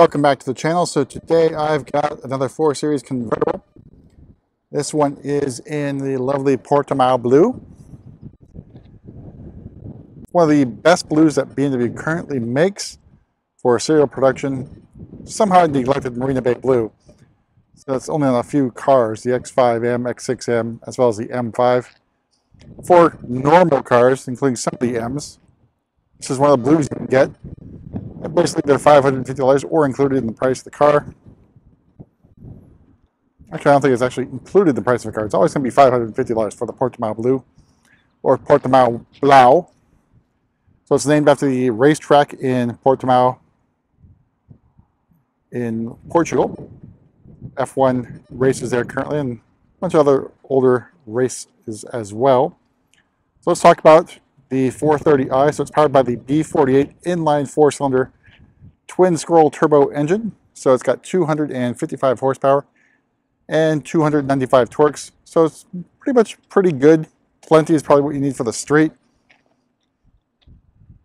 Welcome back to the channel. So today I've got another 4 Series convertible. This one is in the lovely Portimao Blue. One of the best blues that B&W currently makes for serial production. Somehow neglected Marina Bay Blue. So it's only on a few cars, the X5M, X6M, as well as the M5. For normal cars, including some of the M's, this is one of the blues you can get. Basically, they're $550 or included in the price of the car. Actually, I don't think it's actually included in the price of the car. It's always going to be $550 for the Portimao Blue or Portimao Blue. So it's named after the racetrack in Portimao in Portugal. F1 races there currently, and a bunch of other older races as well. So let's talk about the 430i. So it's powered by the B48 inline 4-cylinder twin scroll turbo engine. So it's got 255 horsepower and 295 torques. So it's pretty good. Plenty is probably what you need for the street.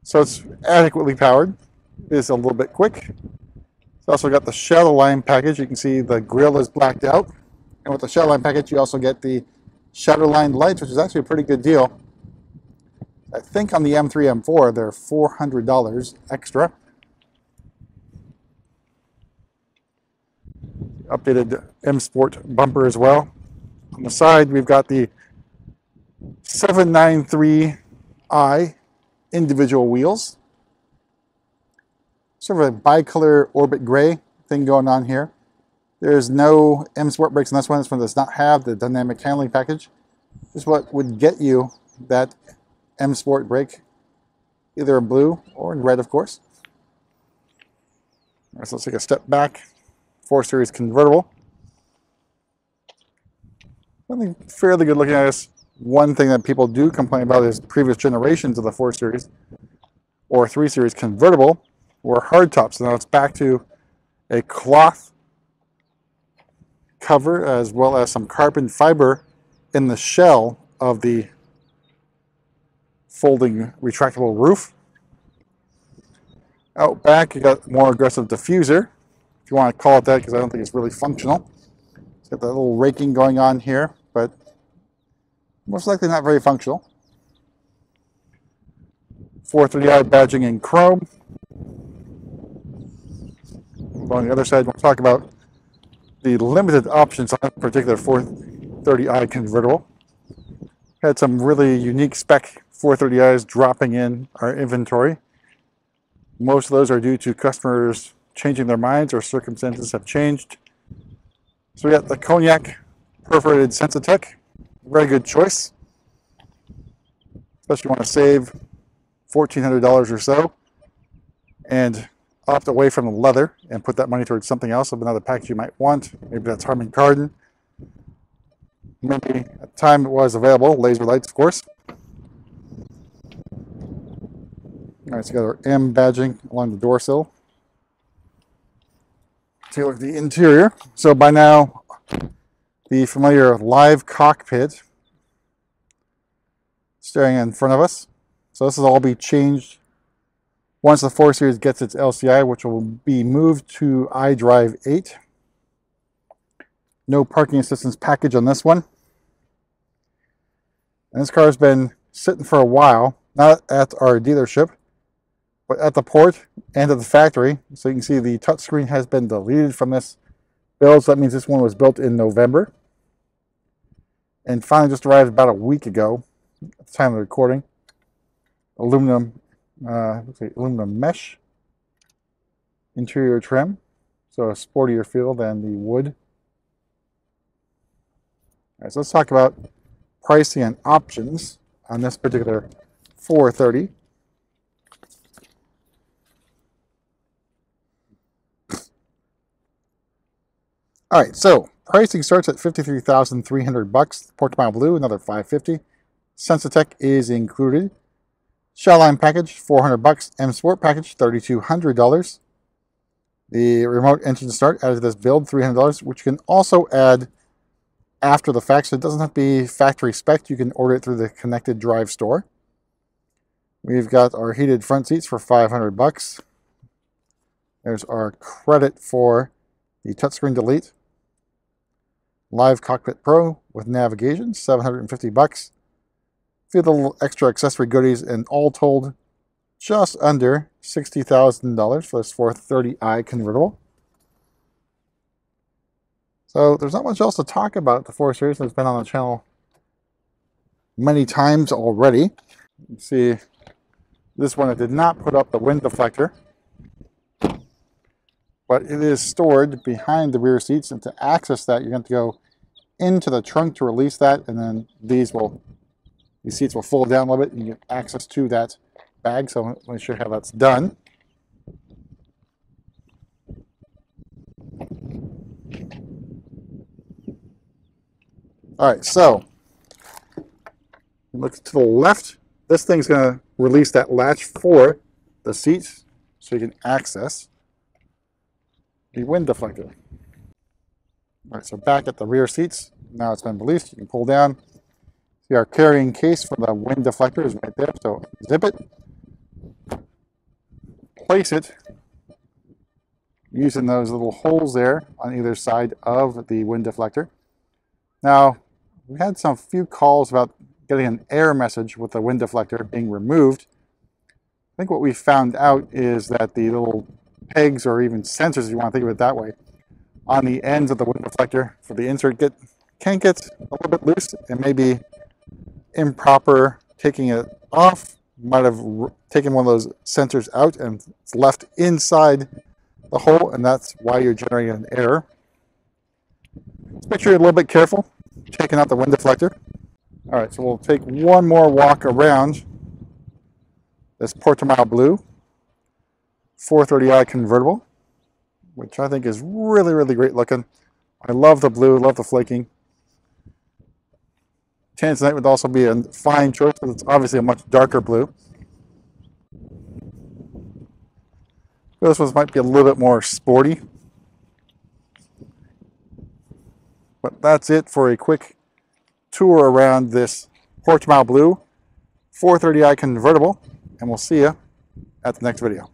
So it's adequately powered. It is a little bit quick. It's also got the shadow line package. You can see the grille is blacked out. And with the shadow line package, you also get the shadow line lights, which is actually a pretty good deal. I think on the M3, M4, they're $400 extra. Updated M Sport bumper as well. On the side, we've got the 793i individual wheels. Sort of a bicolor orbit gray thing going on here. There's no M Sport brakes on this one. This one does not have the dynamic handling package. This is what would get you that M Sport brake, either in blue or in red, of course. All right, so let's take a step back. 4 Series convertible. Something fairly good looking at this. One thing that people do complain about is previous generations of the 4 Series or 3 Series convertible were hardtops. So now it's back to a cloth cover as well as some carbon fiber in the shell of the folding retractable roof. Out back, you got more aggressive diffuser, if you want to call it that, because I don't think it's really functional. It's got that little raking going on here, but most likely not very functional. 430i badging in chrome. On the other side, we'll talk about the limited options on that particular 430i convertible. Had some really unique spec 430i's dropping in our inventory. Most of those are due to customers changing their minds or circumstances have changed. So we got the Cognac perforated Sensitech. Very good choice. Especially if you want to save $1,400 or so and opt away from the leather and put that money towards something else of another package you might want. Maybe that's Harman Kardon. Maybe at the time it was available, laser lights, of course. All right, so we got our M badging along the door sill. Take a look at the interior. So by now, the familiar live cockpit staring in front of us. So this will all be changed once the 4 Series gets its LCI, which will be moved to iDrive 8. No parking assistance package on this one. And this car has been sitting for a while, not at our dealership, but at the port and at the factory. So you can see the touchscreen has been deleted from this build. So that means this one was built in November. And finally just arrived about a week ago at the time of the recording. Aluminum mesh interior trim. So a sportier feel than the wood. All right, so let's talk about pricing and options on this particular 430. All right, so pricing starts at $53,300. Portimao Blue, another $550. Sensitech is included. Shadow line package, $400. M Sport package, $3,200. The remote engine start added to this build, $300, which you can also add after the fact, so it doesn't have to be factory spec. You can order it through the connected drive store. We've got our heated front seats for $500. There's our credit for the touchscreen delete. Live Cockpit Pro with navigation, $750. A few little extra accessory goodies, and all told, just under $60,000 for this 430i convertible. So there's not much else to talk about the 4 Series that's been on the channel many times already. You can see this one, I did not put up the wind deflector, but it is stored behind the rear seats, and to access that, you're going to go into the trunk to release that, and then these seats will fold down a little bit, and you get access to that bag. So let me show you how that's done. All right, so look to the left. This thing's going to release that latch for the seats so you can access the wind deflector. All right, so back at the rear seats, now it's been released. You can pull down. See, our carrying case for the wind deflector is right there. So zip it, place it using those little holes there on either side of the wind deflector. Now, we had some few calls about getting an error message with the wind deflector being removed. I think what we found out is that the little pegs, or even sensors, if you want to think of it that way, on the ends of the wind deflector for the insert can get a little bit loose. It may be improper taking it off. Might have taken one of those sensors out and it's left inside the hole, and that's why you're generating an error. Just make sure you're a little bit careful taking out the wind deflector. All right, so we'll take one more walk around this Portimao Blue 430i convertible, which I think is really, really great looking. I love the blue, love the flaking. Tanzanite would also be a fine choice, but it's obviously a much darker blue. This one might be a little bit more sporty. But that's it for a quick tour around this Portimao Blue 430i convertible, and we'll see you at the next video.